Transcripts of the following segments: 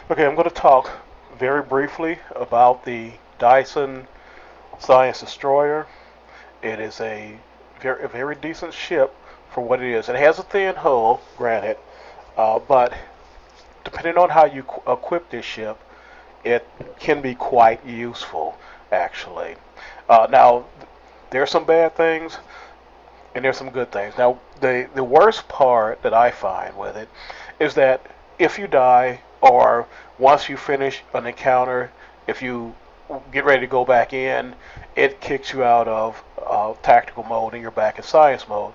Okay, I'm going to talk very briefly about the Dyson Science Destroyer. It is a very decent ship for what it is. It has a thin hull, granted, but depending on how you equip this ship, it can be quite useful, actually. Now, there's some bad things and there's some good things. Now, the worst part that I find with it is that if you die or once you finish an encounter, if you get ready to go back in, it kicks you out of tactical mode and you're back in science mode.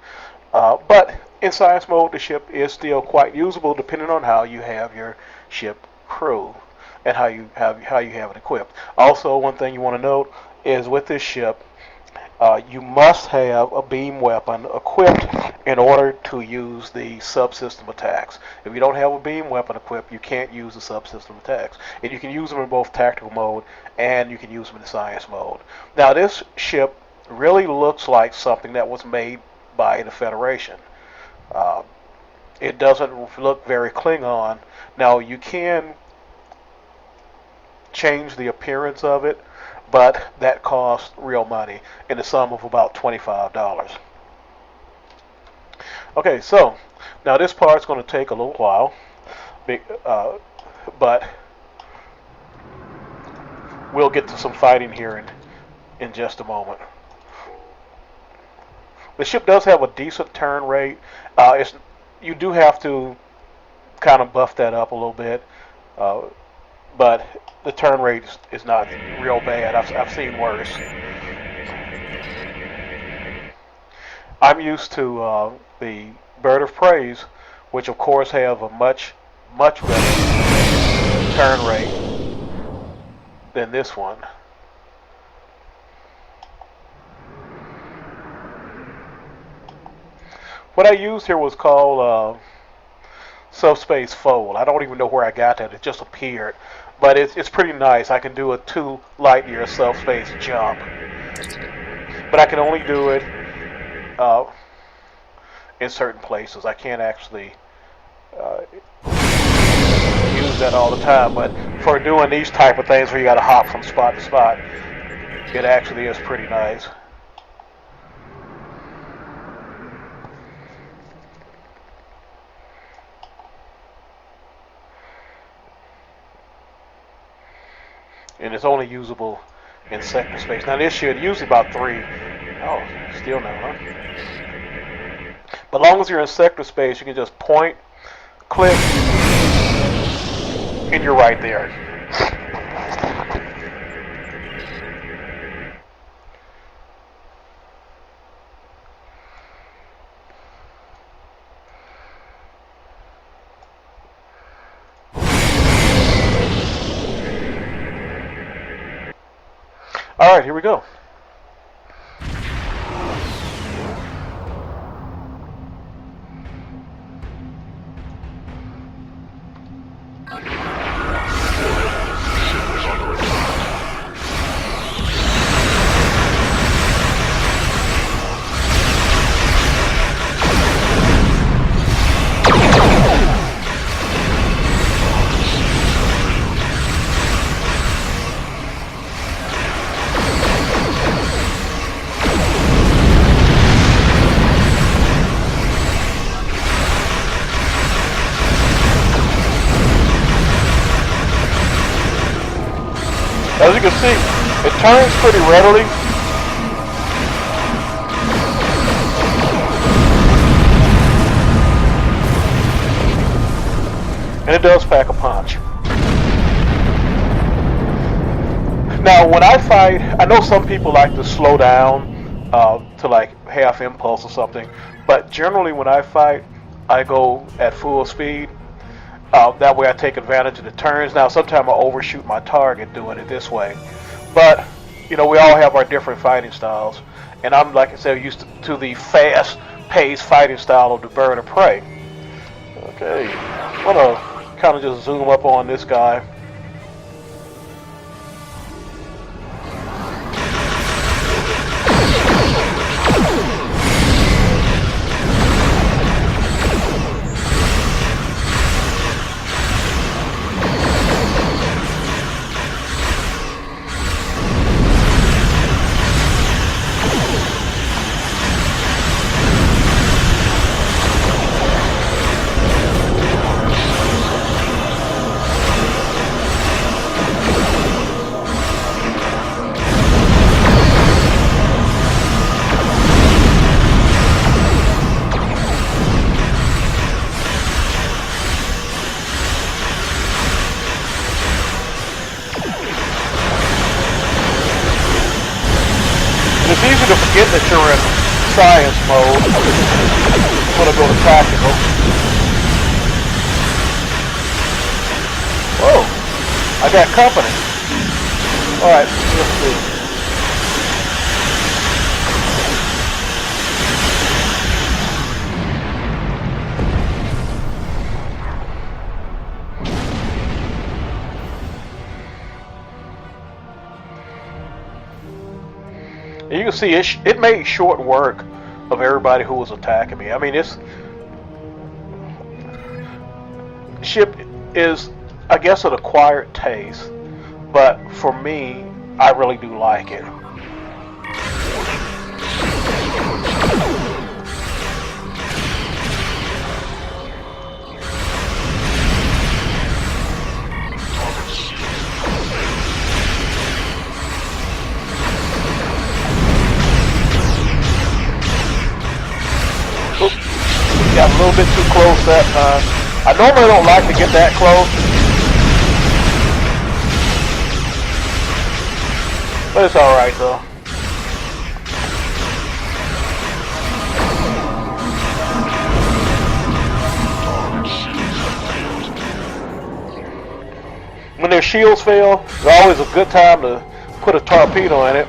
But in science mode, the ship is still quite usable depending on how you have your ship crew and how you have it equipped. Also, one thing you want to note is with this ship, you must have a beam weapon equipped in order to use the subsystem attacks. If you don't have a beam weapon equipped, you can't use the subsystem attacks. And you can use them in both tactical mode and you can use them in science mode. Now, this ship really looks like something that was made by the Federation. Uh, it doesn't look very Klingon. Now, you can change the appearance of it, but that costs real money in the sum of about $25. Okay, so now this part's going to take a little while, but we'll get to some fighting here in just a moment. The ship does have a decent turn rate. You do have to kind of buff that up a little bit, but the turn rate is not real bad. I've seen worse. I'm used to the Bird of Praise, which of course have a much better turn rate than this one. What I used here was called Subspace Fold. I don't even know where I got that. It just appeared. But it's pretty nice. I can do a 2 light year subspace jump. But I can only do it in certain places. I can't actually use that all the time. But for doing these type of things where you got to hop from spot to spot, it actually is pretty nice. And it's only usable in sector space. Now this should usually about 3. Oh, still no, huh? But as long as you're in sector space, you can just point, click, and you're right there. All right, here we go. As you can see, it turns pretty readily. And it does pack a punch. Now, when I fight, I know some people like to slow down to like half impulse or something, but generally when I fight, I go at full speed. That way I take advantage of the turns. Now, sometimes I overshoot my target doing it this way. But, you know, we all have our different fighting styles. And I'm, like I said, used to the fast-paced fighting style of the Bird of Prey. Okay, I'm going to kind of just zoom up on this guy. to forget that you're in science mode. I'm gonna go to tactical. Whoa, I got company. Alright, let's see. You can see it made short work of everybody who was attacking me. I mean, this ship is, I guess, an acquired taste, but for me, I really do like it. Got a little bit too close that time. I normally don't like to get that close, but it's alright though. When their shields fail, it's always a good time to put a torpedo in it.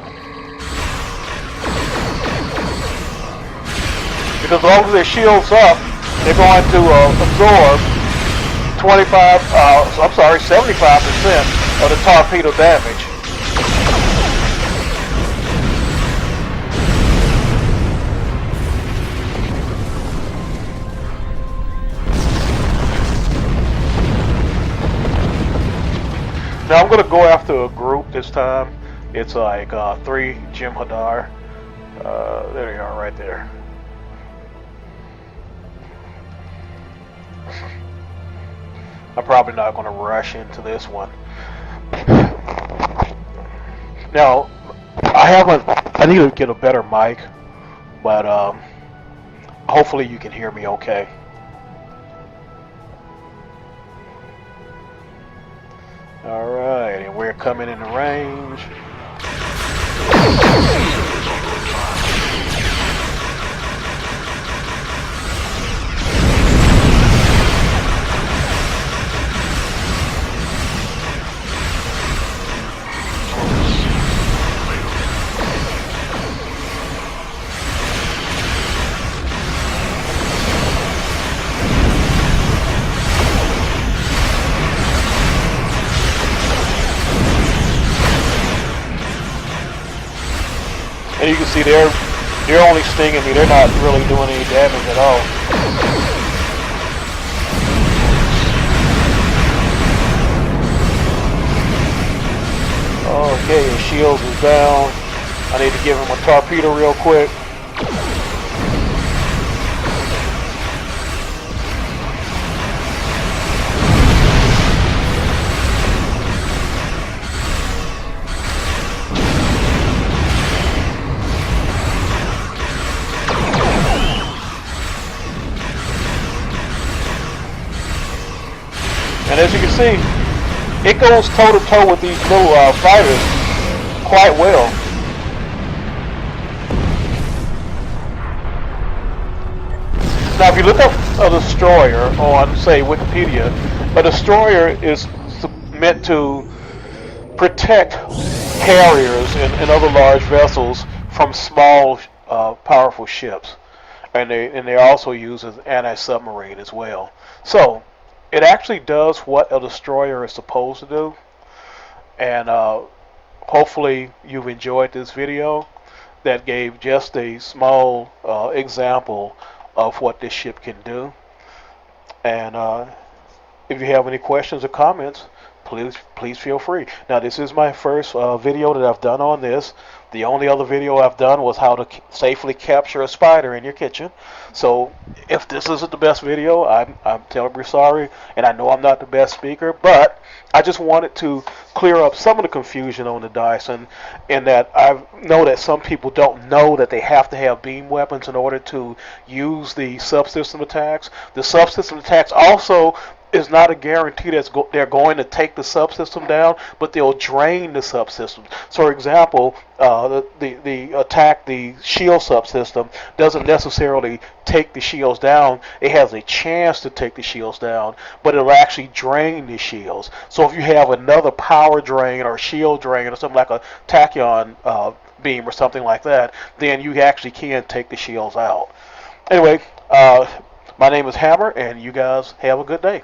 Because as long as their shield's up, they're going to absorb 75% of the torpedo damage. Now I'm going to go after a group this time. It's like 3 Jem'Hadar. There they are right there. I'm probably not going to rush into this one. Now, I need to get a better mic, but hopefully you can hear me okay. Alright, and we're coming into range. And you can see they're only stinging me. They're not really doing any damage at all. Okay, his shields is down. I need to give him a torpedo real quick. And as you can see, it goes toe-to-toe with these little fighters quite well. Now, if you look up a destroyer on, say, Wikipedia, a destroyer is meant to protect carriers and other large vessels from small, powerful ships. And they're also used as anti-submarine as well. So, it actually does what a destroyer is supposed to do, and hopefully you've enjoyed this video that gave just a small example of what this ship can do. And if you have any questions or comments, please feel free. Now, this is my first video that I've done on this. The only other video I've done was how to safely capture a spider in your kitchen. So if this isn't the best video, I'm terribly sorry, and I know I'm not the best speaker, but I just wanted to clear up some of the confusion on the Dyson, in that I know that some people don't know that they have to have beam weapons in order to use the subsystem attacks. The subsystem attacks also It's not a guarantee they're going to take the subsystem down, but they'll drain the subsystem. So, for example, the attack the shield subsystem doesn't necessarily take the shields down. It has a chance to take the shields down, but it'll actually drain the shields. So if you have another power drain or shield drain or something like a tachyon beam or something like that, then you actually can take the shields out. Anyway, my name is Hammer, and you guys have a good day.